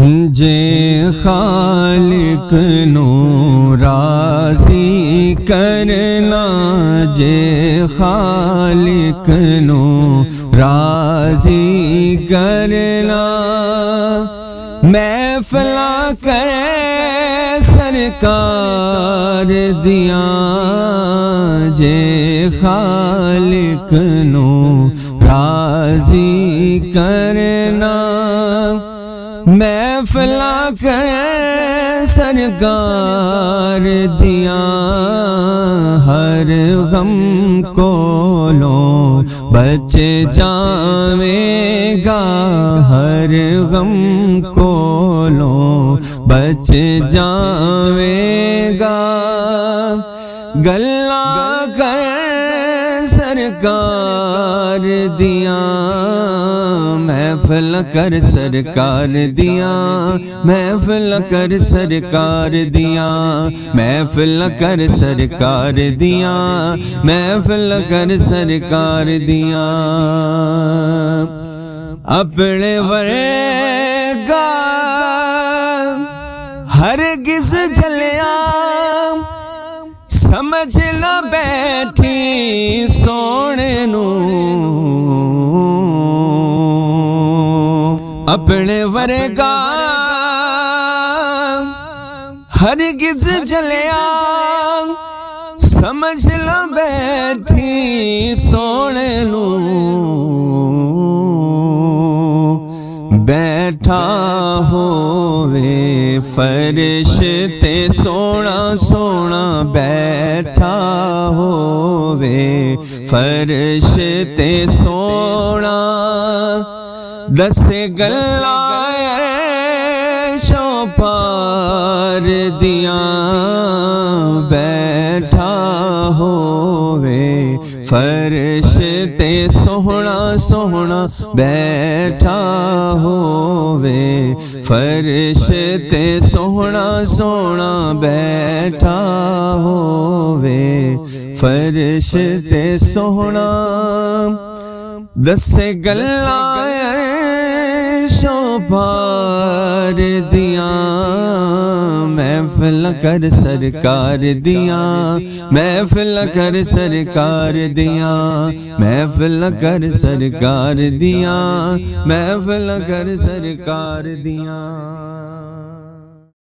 جے خالق نو راضی کرنا، جے خالق نو راضی کرنا، محفلاں کرے سرکار دیاں، جے خالق نو راضی کرنا، محفلاں کرے سرکار دیاں، ہر غم کولوں بچ جاویں گا، ہر غم کولوں بچ جاویں گا، گلاں کر سرکار دیاں، محفل کر سرکار دیاں، محفل کر سرکار دیاں، محفل کر سرکار دیاں، محفل کر سرکار دیاں، اپنے ورگا ہرگز جلیا سمجھ نہ بیٹھی سونے نو، اپنے ورگا ہرگز جلیا سمجھ نہ بیٹھی سونے نو، بیٹھا ہووے فرش تے سونا سونا، بیٹھا ہووے فرش تے سونا، دسے گلاں عرشوں پار دیاں، بیٹھا ہووے فرش تے سونا سونا، بیٹھا ہووے فرش تے سونا سونا، بیٹھا ہووے فرش تے سونا، دسے گلاں عرشوں پار دیاں، محفل کر سرکار دیاں، محفل کر سرکار دیاں، محفل کر سرکار دیاں، محفل کر سرکار دیاں۔